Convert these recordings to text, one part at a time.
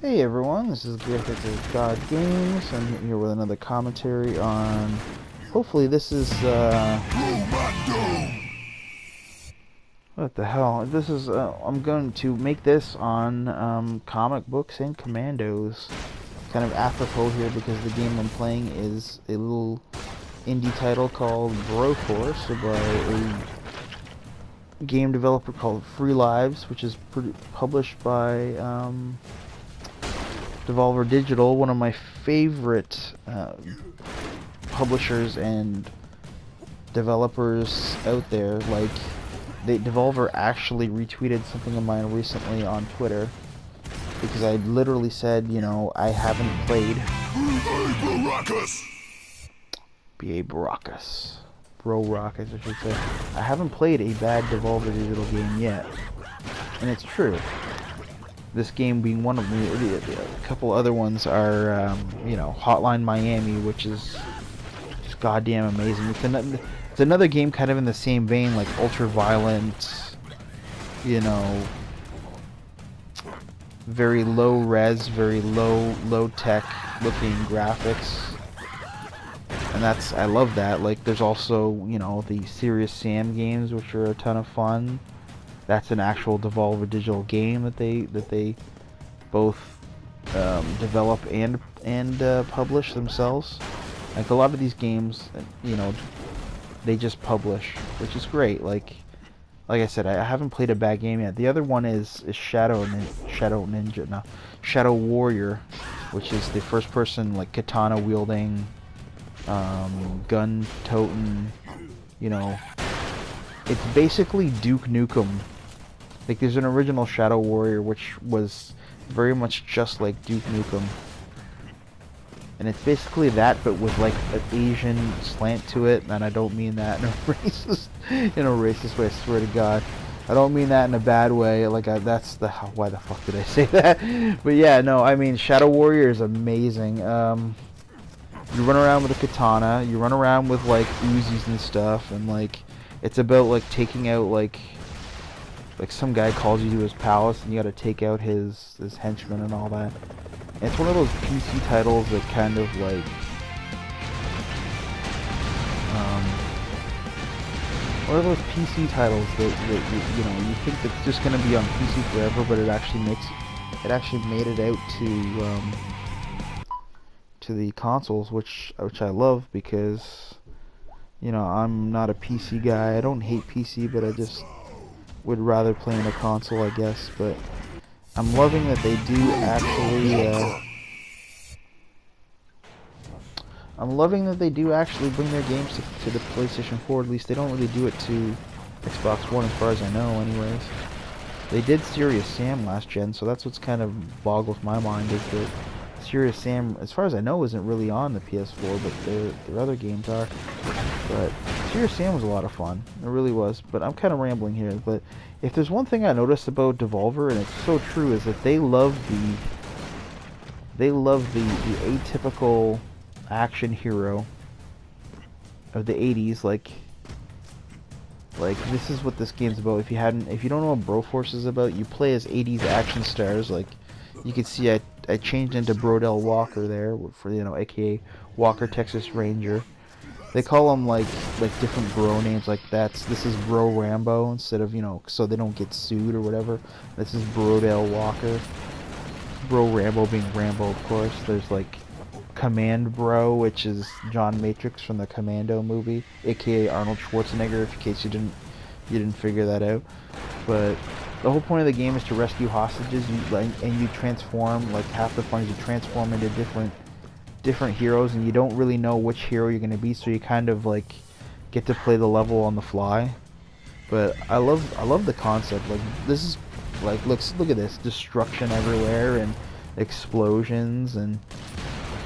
Hey everyone, this is SHAREfactory God Games. I'm here with another commentary on. Hopefully, this is. What the hell? This is. I'm going to make this on comic books and Commandos. Kind of apropos here because the game I'm playing is a little indie title called Broforce by a game developer called Free Lives, which is published by. Devolver Digital, one of my favorite publishers and developers out there. Like, Devolver actually retweeted something of mine recently on Twitter because I literally said, you know, I haven't played B.A. Baracus. Bro Rockus, I should say. I haven't played a bad Devolver Digital game yet. And it's true. This game being one of them. A couple other ones are, you know, Hotline Miami, which is just goddamn amazing. It's another game kind of in the same vein, like ultra-violent, you know, very low-res, very low-tech looking graphics. And I love that. Like, there's also, you know, the Serious Sam games, which are a ton of fun. That's an actual Devolver Digital game that they both develop and publish themselves. Like a lot of these games, you know, they just publish, which is great. Like I said, I haven't played a bad game yet. The other one is Shadow Warrior, which is the first-person like katana wielding, gun toting, you know. It's basically Duke Nukem. Like, there's an original Shadow Warrior, which was very much just like Duke Nukem. And it's basically that, but with, like, an Asian slant to it. And I don't mean that in a racist way, I swear to God. I don't mean that in a bad way. Like, why the fuck did I say that? But yeah, no, I mean, Shadow Warrior is amazing. You run around with a katana, you run around with, like, Uzis and stuff, and, like, it's about, like, taking out, like some guy calls you to his palace and you gotta take out his henchmen and all that. And it's one of those PC titles that kind of, like, one of those PC titles that you know, you think that's just gonna be on PC forever, but it actually made it out to the consoles, which I love because, you know, I'm not a PC guy. I don't hate PC, but I just would rather play in a console, I guess. But I'm loving that they do actually bring their games to the PlayStation 4. At least they don't really do it to Xbox One, as far as I know, anyways. They did Serious Sam last gen, so that's what's kind of boggles my mind, is that Serious Sam, as far as I know, isn't really on the PS4, but their other games are. But Serious Sam was a lot of fun. It really was. But I'm kind of rambling here. But if there's one thing I noticed about Devolver, and it's so true, is that they love the atypical action hero of the 80s. Like this is what this game's about. If you don't know what Broforce is about, you play as 80s action stars. Like, you can see I changed into Brodell Walker there, for, you know, aka Walker Texas Ranger. They call them like different bro names. Like, this is Bro Rambo instead of, you know, so they don't get sued or whatever. This is Brodell Walker. Bro Rambo being Rambo, of course. There's like Command Bro, which is John Matrix from the Commando movie, aka Arnold Schwarzenegger, in case you didn't figure that out. But the whole point of the game is to rescue hostages, and you transform. Like, half the fun is you transform into different heroes, and you don't really know which hero you're going to be, so you kind of, like, get to play the level on the fly. But I love the concept. Like, this is, like, look at this, destruction everywhere and explosions, and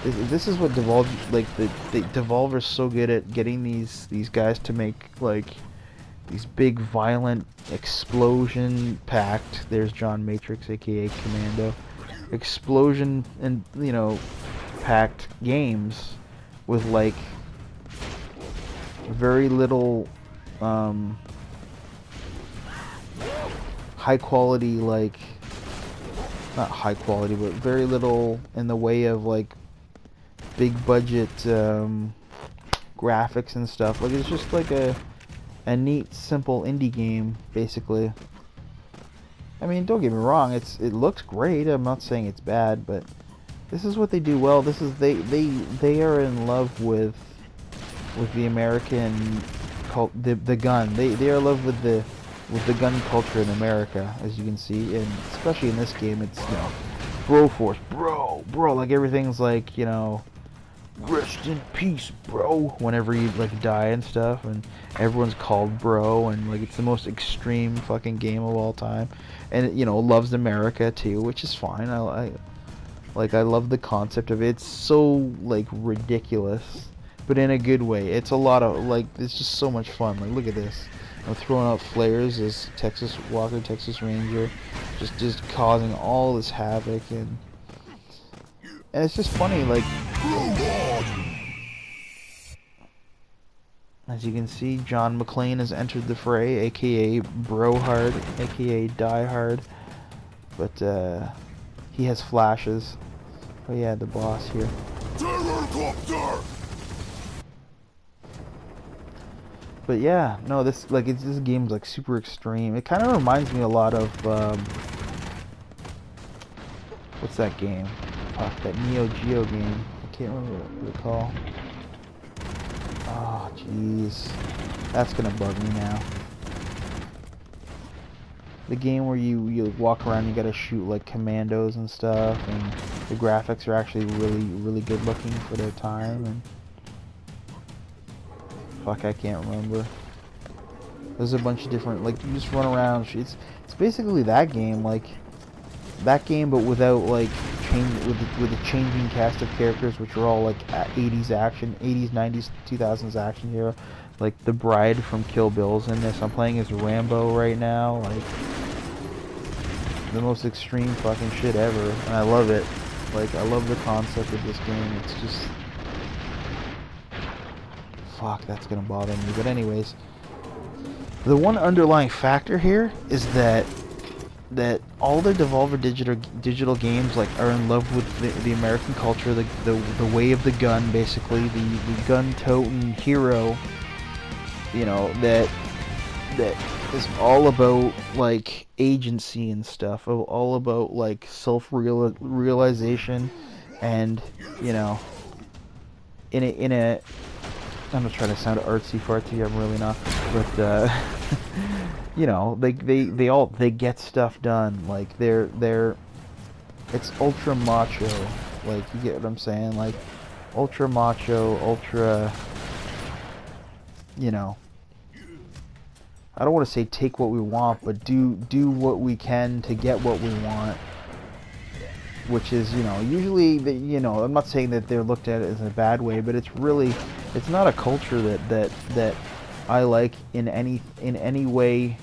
this is what Devolver, like, the Devolver's so good at getting these guys to make, like, these big violent explosion packed, there's John Matrix, aka Commando, explosion and, you know, packed games with, like, very little high quality, like, not high quality, but very little in the way of like big budget graphics and stuff. Like it's just like a neat, simple indie game, basically. I mean, don't get me wrong, it looks great. I'm not saying it's bad, but this is what they do well. This is they are in love with the American the gun. They are in love with the gun culture in America, as you can see, and especially in this game, it's, you know, Broforce, bro, like everything's like, you know, rest in peace, bro, whenever you like die and stuff, and everyone's called bro, and like it's the most extreme fucking game of all time, and it, you know, loves America too, which is fine. I love the concept of it. It's so like ridiculous, but in a good way. It's a lot of like, it's just so much fun. Like, look at this. I'm throwing out flares as Texas Ranger, just causing all this havoc, and it's just funny, like, as you can see, John McClane has entered the fray, aka Brohard, aka Die Hard, but he has flashes. Oh yeah, the boss here. But yeah, no, this game's like super extreme. It kind of reminds me a lot of what's that game? Fuck, that Neo Geo game. I can't remember what it's called. Oh, jeez, that's gonna bug me now. The game where you walk around, you gotta shoot like commandos and stuff, and the graphics are actually really good looking for their time. And fuck, I can't remember. There's a bunch of different, like, you just run around. It's basically that game, like that game, but without like with a changing cast of characters, which are all like 80s action, 80s, 90s, 2000s action hero. Like the bride from Kill Bill's in this. I'm playing as Rambo right now. Like the most extreme fucking shit ever, and I love it. Like, I love the concept of this game. It's just, fuck, that's gonna bother me. But anyways, the one underlying factor here is that all the Devolver digital games like are in love with the American culture, the way of the gun, basically the gun-toting hero. You know, that is all about like agency and stuff, all about like self-realization, and you know, in a I'm not trying to sound artsy fartsy, I'm really not, but you know, they get stuff done. Like it's ultra macho, like, you get what I'm saying, like ultra macho, ultra, you know, I don't want to say take what we want, but do what we can to get what we want. Which is, you know, usually, you know, I'm not saying that they're looked at it as a bad way, but it's not a culture that I like in any way,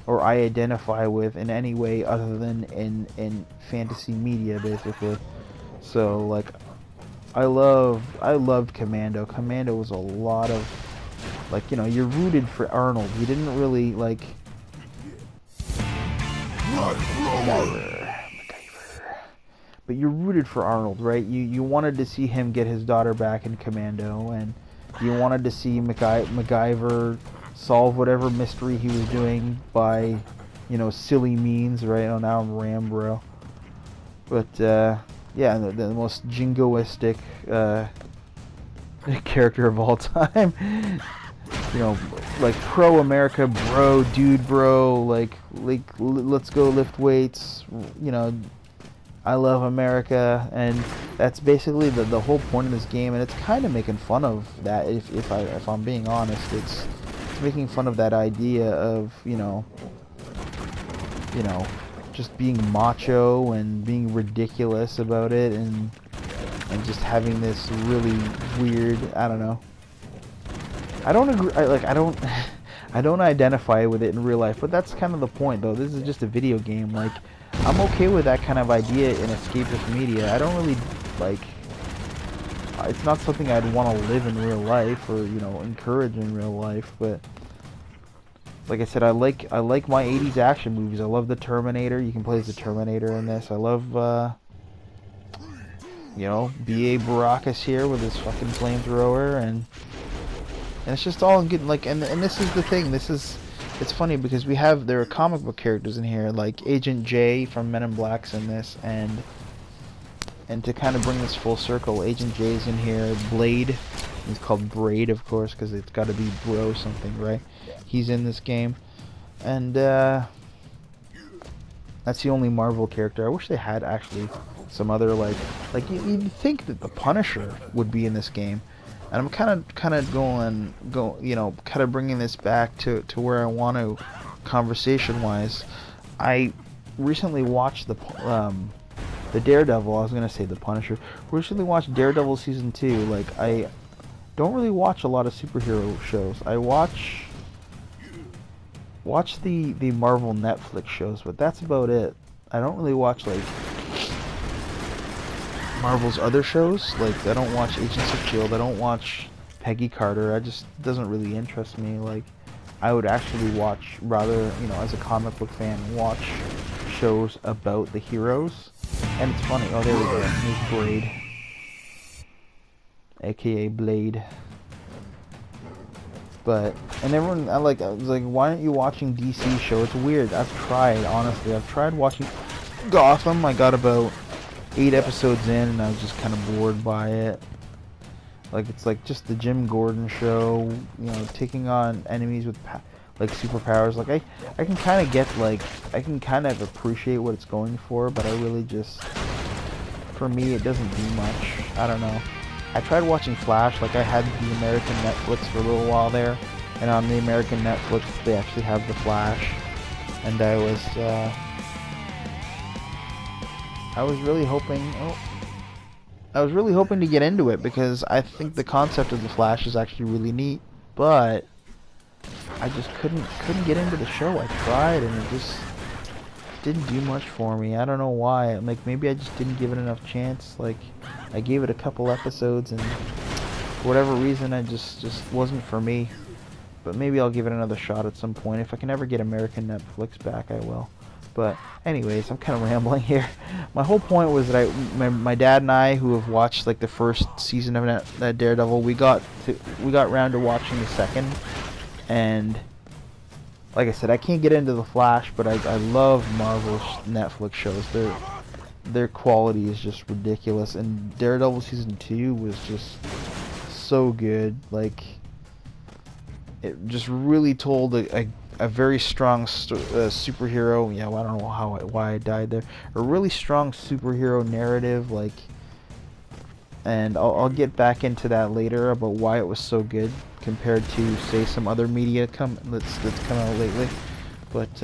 or I identify with in any way other than in fantasy media, basically. So like, I loved Commando. Commando was a lot of, like, you know, you're rooted for Arnold. You didn't really like MacGyver. But you're rooted for Arnold, right? You wanted to see him get his daughter back in Commando, and you wanted to see MacGyver solve whatever mystery he was doing by, you know, silly means, right? Oh, now I'm Rambro. But yeah, the most jingoistic character of all time. You know, like pro-America, bro, dude, bro, like let's go lift weights, you know, I love America, and that's basically the whole point of this game, and it's kind of making fun of that, if I'm being honest. It's making fun of that idea of, you know, just being macho and being ridiculous about it, and just having this really weird, I don't know. I don't agree, I don't identify with it in real life, but that's kind of the point, though. This is just a video game. Like, I'm okay with that kind of idea in escapist media. I don't really, like, it's not something I'd want to live in real life, or, you know, encourage in real life, but like I said, I like my 80s action movies. I love the Terminator. You can play as the Terminator in this. I love you know, B.A. Baracus here with his fucking flamethrower, and it's just all good. Like, and this is the thing. It's funny because there are comic book characters in here, like Agent J from Men in Black's in this, and to kind of bring this full circle, Agent J's in here. Blade, he's called Braid, of course, because it's got to be Bro something, right? He's in this game, and that's the only Marvel character. I wish they had actually some other like you'd think that the Punisher would be in this game, and I'm kind of going you know, kind of bringing this back to where I want to, conversation wise. I recently watched the Daredevil. I was gonna say the Punisher. Recently watched Daredevil season 2. Like, I don't really watch a lot of superhero shows. I watch the Marvel Netflix shows, but that's about it. I don't really watch like Marvel's other shows. Like, I don't watch Agents of S.H.I.E.L.D. I don't watch Peggy Carter. I just doesn't really interest me. Like, I would actually watch, rather, you know, as a comic book fan, watch shows about the heroes. And it's funny. Oh, there we go. There's Blade, aka Blade. But, and everyone, I was like, why aren't you watching DC show? It's weird. I've tried, honestly. I've tried watching Gotham. I got about 8 episodes in, and I was just kind of bored by it. Like, it's like just the Jim Gordon show, you know, taking on enemies with like superpowers. Like, I can kind of get, like, I can kind of appreciate what it's going for, but I really just, for me, it doesn't do much. I don't know. I tried watching Flash. Like, I had the American Netflix for a little while there, and on the American Netflix they actually have the Flash, and I was really hoping to get into it, because I think the concept of the Flash is actually really neat, but I just couldn't get into the show. I tried, and it just didn't do much for me. I don't know why. Like, maybe I just didn't give it enough chance. Like, I gave it a couple episodes, and for whatever reason, I just wasn't for me. But maybe I'll give it another shot at some point. If I can ever get American Netflix back, I will. But anyways, I'm kind of rambling here. My whole point was that my dad and I, who have watched like the first season of that Daredevil, we got around to watching the second, and like I said, I can't get into the Flash, but I love Marvel's Netflix shows. Their quality is just ridiculous, and Daredevil season 2 was just so good. Like, it just really told a very strong superhero. Yeah, well, I don't know why I died there. A really strong superhero narrative, like, and I'll get back into that later about why it was so good compared to, say, some other media that's come out lately. But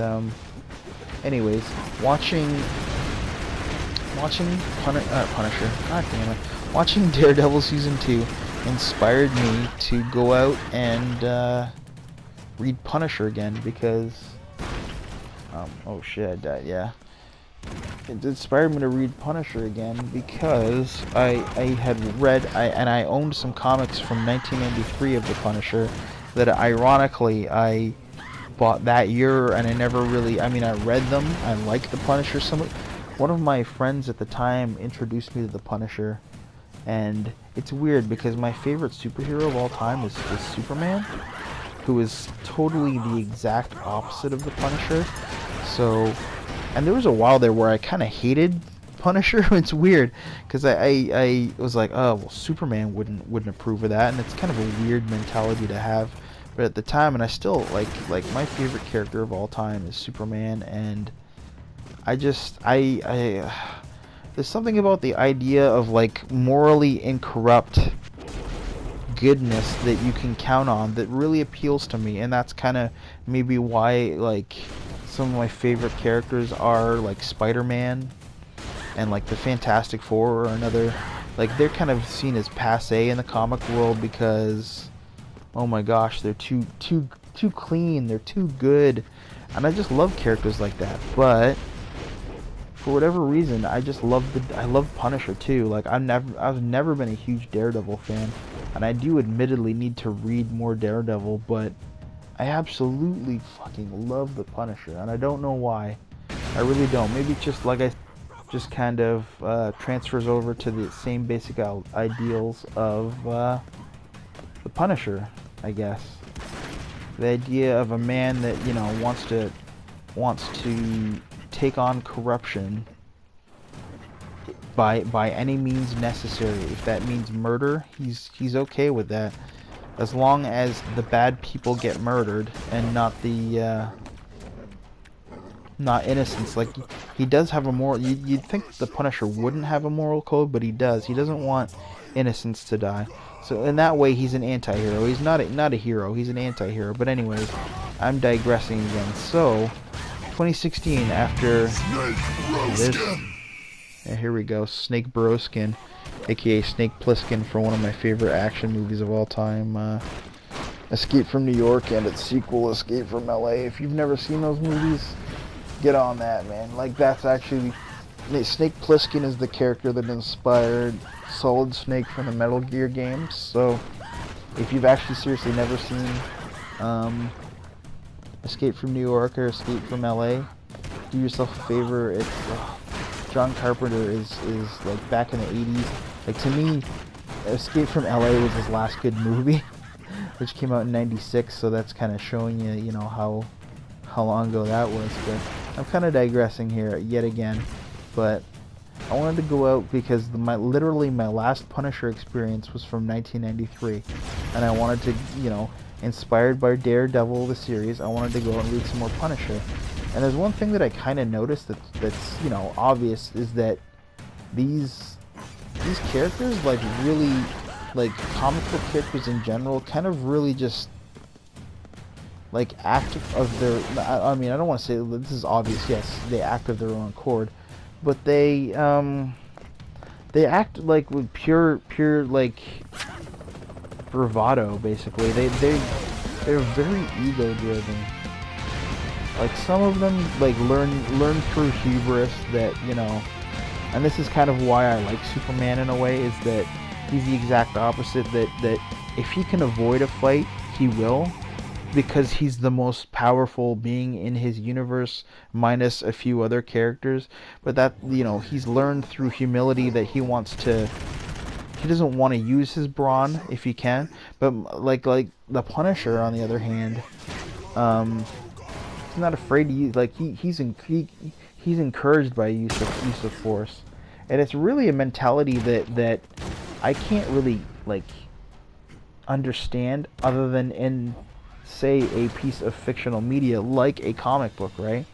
anyways, watching Punisher, god damn it, watching Daredevil season 2 inspired me to go out and read Punisher again, because oh shit, I died. Yeah, it inspired me to read Punisher again because I had read and I owned some comics from 1993 of the Punisher that ironically I bought that year, and I never really, I mean, I read them. I liked the Punisher somewhat. One of my friends at the time introduced me to the Punisher, and it's weird because my favorite superhero of all time is Superman, who is totally the exact opposite of the Punisher. So, and there was a while there where I kind of hated Punisher. It's weird because I was like, oh well, Superman wouldn't approve of that, and it's kind of a weird mentality to have. But at the time, and I still like my favorite character of all time is Superman, and I just there's something about the idea of like morally incorrupt goodness that you can count on that really appeals to me, and that's kind of maybe why like some of my favorite characters are like Spider-Man and like the Fantastic Four, or another, like they're kind of seen as passé in the comic world because, oh my gosh, they're too clean, they're too good, and I just love characters like that. But for whatever reason, I love Punisher too. Like, I've never been a huge Daredevil fan, and I do admittedly need to read more Daredevil, but I absolutely fucking love the Punisher, and I don't know why. I really don't. Maybe it's just like I just kind of transfers over to the same basic ideals of the Punisher, I guess. The idea of a man that, you know, wants to take on corruption by any means necessary. If that means murder, he's okay with that, as long as the bad people get murdered and not the not innocents. Like, he does have a moral. You'd think the Punisher wouldn't have a moral code, but he does. He doesn't want innocents to die. So in that way, he's an anti-hero. He's not a hero. He's an anti-hero. But anyways, I'm digressing again. So, 2016, after this, yeah, here we go, Snake Baroskin, aka Snake Plissken, for one of my favorite action movies of all time, Escape from New York and its sequel, Escape from LA. If you've never seen those movies, get on that, man. Like, that's actually... Snake Plissken is the character that inspired Solid Snake from the Metal Gear games. So, if you've actually seriously never seen Escape from New York or Escape from LA, do yourself a favor. It's John Carpenter is like back in the 80s. Like, to me, Escape from LA was his last good movie, which came out in '96. So that's kind of showing you, you know, how long ago that was. But I'm kind of digressing here yet again. But I wanted to go out because literally my last Punisher experience was from 1993, and I wanted to, you know, inspired by Daredevil the series, I wanted to go and read some more Punisher. And there's one thing that I kind of noticed that's you know, obvious, is that these characters, like, really, like, comic book characters in general, kind of really just like act of their, I mean, I don't want to say this is obvious. Yes, they act of their own accord, but they act like with pure like bravado. Basically, they're very ego driven. Like, some of them like learn through hubris that, you know, and this is kind of why I like Superman in a way, is that he's the exact opposite. That if he can avoid a fight, he will, because he's the most powerful being in his universe, minus a few other characters. But that, you know, he's learned through humility that he doesn't want to use his brawn if he can. But like the Punisher, on the other hand, he's not afraid to use, like, he's encouraged by use of force. And it's really a mentality that I can't really, like, understand other than in, say, a piece of fictional media like a comic book, right?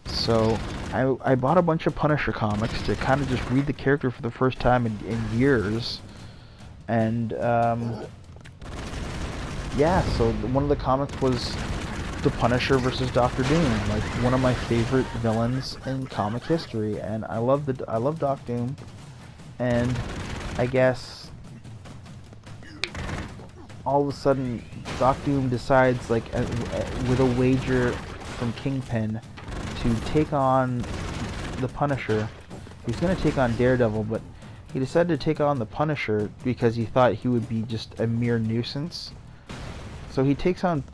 So I bought a bunch of Punisher comics to kind of just read the character for the first time in years. And yeah, so one of the comics was the Punisher versus Dr. Doom, like one of my favorite villains in comic history. And I love Doc Doom. And I guess all of a sudden Doc Doom decides, like, with a wager from Kingpin, to take on the Punisher. He's going to take on Daredevil, but he decided to take on the Punisher because he thought he would be just a mere nuisance. So he takes on,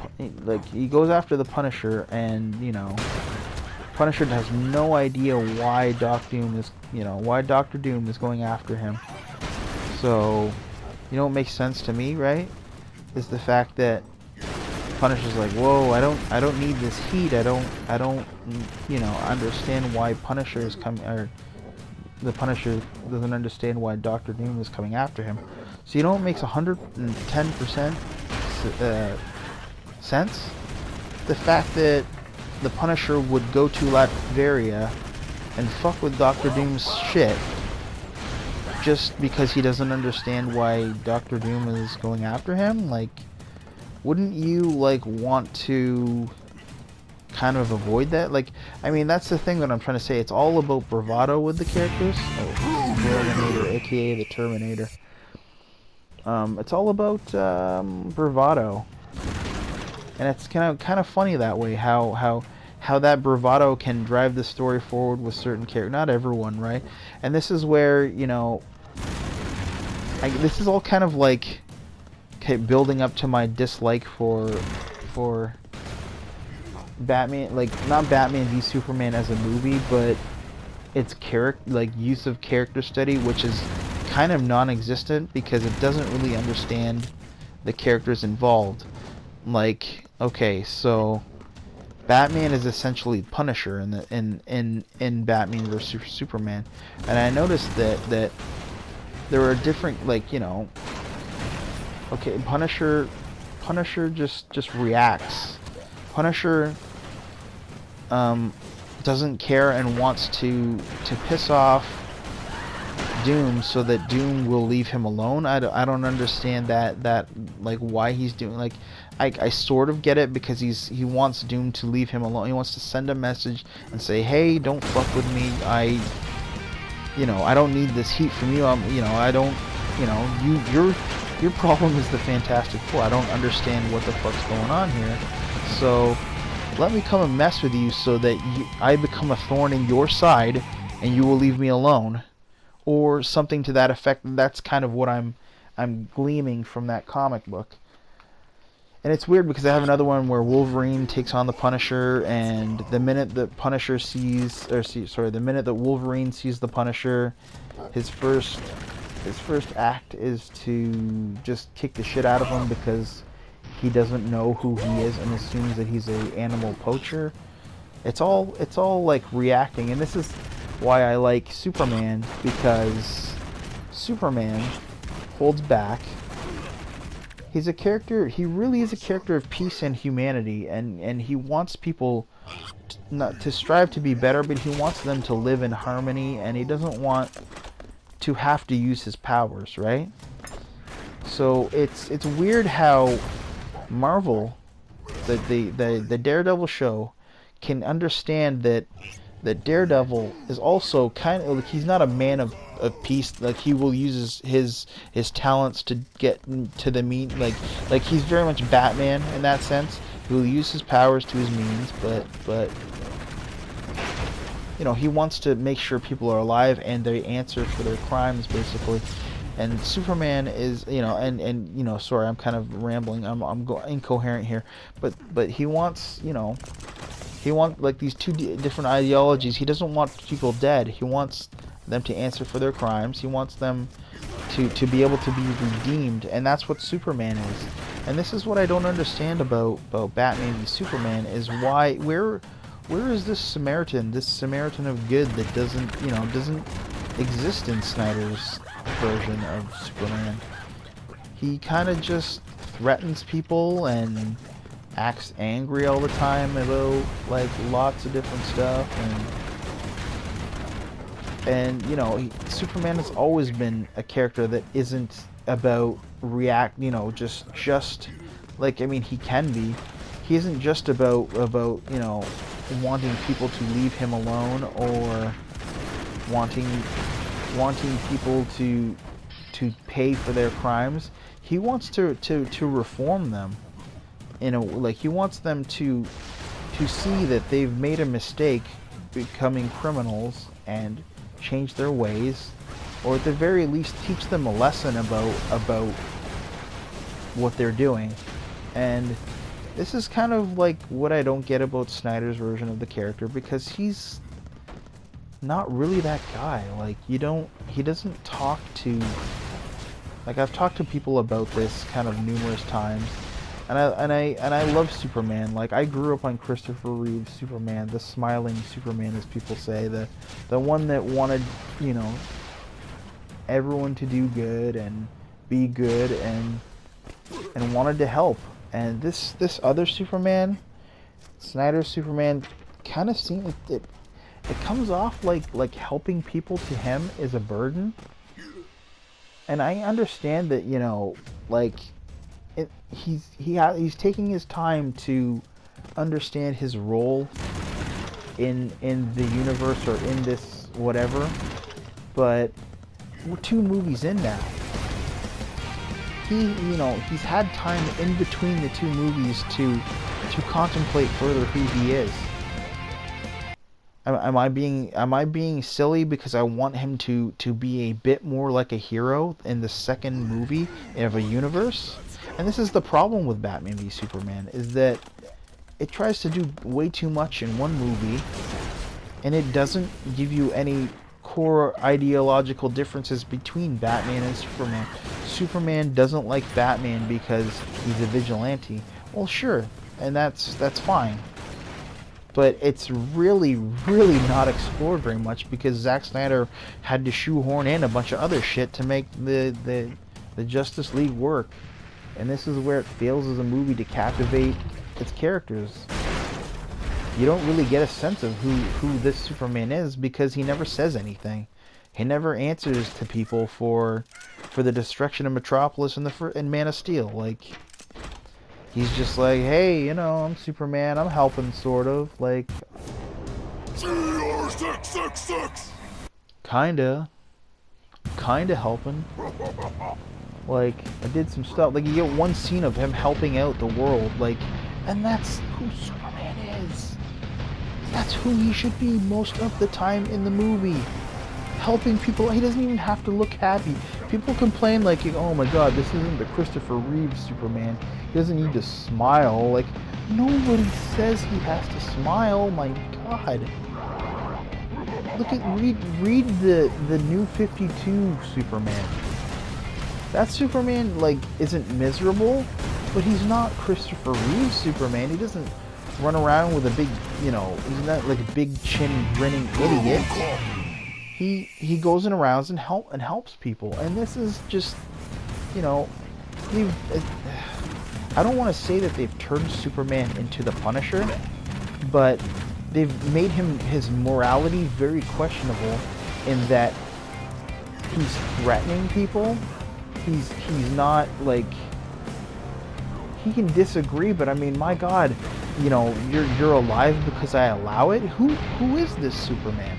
like, he goes after the Punisher, and, you know, Punisher has no idea why Dr. Doom is going after him. So, you know what makes sense to me, right? Is the fact that Punisher's like, whoa, I don't need this heat. I don't, you know, understand why Punisher is coming, or the Punisher doesn't understand why Dr. Doom is coming after him. So, you know what makes 110% sense? The fact that the Punisher would go to Latveria and fuck with Dr. Doom's shit just because he doesn't understand why Dr. Doom is going after him. Like, wouldn't you, like, want to kind of avoid that? Like, I mean, that's the thing that I'm trying to say. It's all about bravado with the characters. Oh, Terminator, aka the Terminator. It's all about bravado, and it's kind of funny that way. How that bravado can drive the story forward with certain characters. Not everyone, right? And this is where, you know, this is all kind of like, okay, building up to my dislike for for Batman, like not Batman v Superman as a movie, but its use of character study, which is kind of non-existent because it doesn't really understand the characters involved. Like, okay, so Batman is essentially Punisher in Batman vs Superman, and I noticed that there are different, like, you know, okay, Punisher just reacts. Punisher doesn't care and wants to piss off Doom so that Doom will leave him alone. I don't understand that like why he's doing, like, I sort of get it because he wants Doom to leave him alone. He wants to send a message and say, hey, don't fuck with me. I don't need this heat from you. I don't, your problem is the Fantastic Four. I don't understand what the fuck's going on here. So let me come and mess with you so that I become a thorn in your side and you will leave me alone. Or something to that effect. That's kind of what I'm gleaming from that comic book. And it's weird because I have another one where Wolverine takes on the Punisher, and the minute that the minute that Wolverine sees the Punisher, his first act is to just kick the shit out of him because he doesn't know who he is and assumes that he's an animal poacher. It's all like reacting, and this is why I like Superman, because Superman holds back. He's a character, he really is a character of peace and humanity, and he wants people not to strive to be better, but he wants them to live in harmony, and he doesn't want to have to use his powers, right? So it's weird how Marvel, the Daredevil show, can understand that Daredevil is also kind of like, he's not a man of peace. Like, he will use his talents to get to the mean, like he's very much Batman in that sense. He will use his powers to his means, but he wants to make sure people are alive and they answer for their crimes, basically. And Superman is, sorry, I'm kind of rambling. I'm incoherent here, but he wants, he wants, like, these two different ideologies. He doesn't want people dead. He wants them to answer for their crimes. He wants them to be able to be redeemed, and that's what Superman is. And this is what I don't understand about Batman v Superman, is where is this Samaritan of good that doesn't exist in Snyder's version of Superman. He kind of just threatens people and acts angry all the time about, like, lots of different stuff, and Superman has always been a character that isn't about just like, I mean, he can be. He isn't just about wanting people to leave him alone, or wanting people to pay for their crimes. He wants to reform them. He wants them to see that they've made a mistake becoming criminals and change their ways, or at the very least teach them a lesson about what they're doing. And this is kind of like what I don't get about Snyder's version of the character, because he's not really that guy. Like, he doesn't talk to, like, I've talked to people about this kind of numerous times. And I love Superman. Like, I grew up on Christopher Reeve's Superman, the smiling Superman, as people say, the one that wanted, everyone to do good and be good and wanted to help. And this other Superman, Snyder's Superman, kind of seems it comes off like helping people to him is a burden. And I understand that, he's taking his time to understand his role in the universe, or in this whatever, but we're 2 movies in now. He's had time in between the 2 movies to contemplate further who he is. Am I being silly because I want him to be a bit more like a hero in the second movie of a universe? And this is the problem with Batman v Superman, is that it tries to do way too much in one movie, and it doesn't give you any core ideological differences between Batman and Superman. Superman doesn't like Batman because he's a vigilante. Well, sure, and that's fine. But it's really, really not explored very much because Zack Snyder had to shoehorn in a bunch of other shit to make the Justice League work. And this is where it fails as a movie to captivate its characters. You don't really get a sense of who this Superman is because he never says anything. He never answers to people for the destruction of Metropolis and Man of Steel. Like, he's just like, hey, you know, I'm Superman, I'm helping, sort of. Like, CR666! Kinda helping. Like, I did some stuff. Like, you get one scene of him helping out the world. Like, and that's who Superman is. That's who he should be most of the time in the movie. Helping people. He doesn't even have to look happy. People complain like, oh my god, this isn't the Christopher Reeve Superman. He doesn't need to smile. Like, nobody says he has to smile. My god. Look at, read the new 52 Superman. That Superman, like, isn't miserable, but he's not Christopher Reeve Superman. He doesn't run around with a big, you know, he's not like a big chin grinning idiot. He goes in around and helps people, and this is just, you know, I don't want to say that they've turned Superman into the Punisher, but they've made his morality very questionable in that he's threatening people. He's not like, he can disagree, but I mean, my god, you know, you're alive because I allow it? Who is this Superman?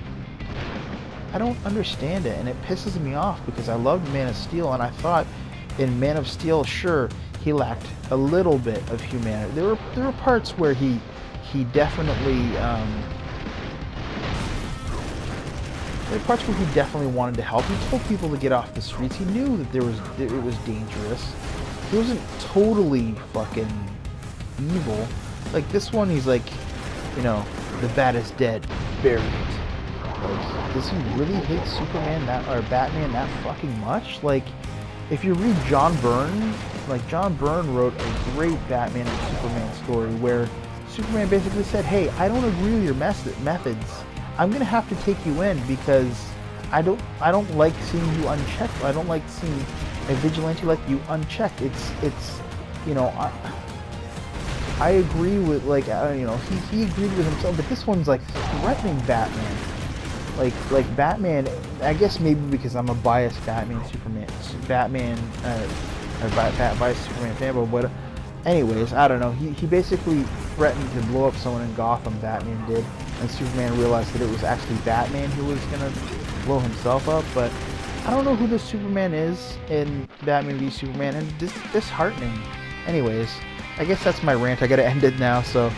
I don't understand it, and it pisses me off because I loved Man of Steel, and I thought in Man of Steel, sure, he lacked a little bit of humanity. There were parts where he definitely there were parts where he definitely wanted to help. He told people to get off the streets. He knew that it was dangerous. He wasn't totally fucking evil. Like this one, he's like, you know, the bat is dead, bury it. Like, does he really hate Superman or Batman that fucking much? Like, if you read John Byrne, like John Byrne wrote a great Batman and Superman story where Superman basically said, hey, I don't agree with your methods. I'm gonna have to take you in because I don't like seeing you unchecked. I don't like seeing a vigilante like you unchecked. It's you know, I agree with, like, you know, he agreed with himself, but this one's like threatening Batman. Like Batman, I guess maybe because I'm a biased biased Superman fan, but anyways, I don't know. He basically threatened to blow up someone in Gotham, Batman did, and Superman realized that it was actually Batman who was gonna blow himself up, but I don't know who this Superman is in Batman v Superman, and disheartening. Anyways, I guess that's my rant. I gotta end it now, so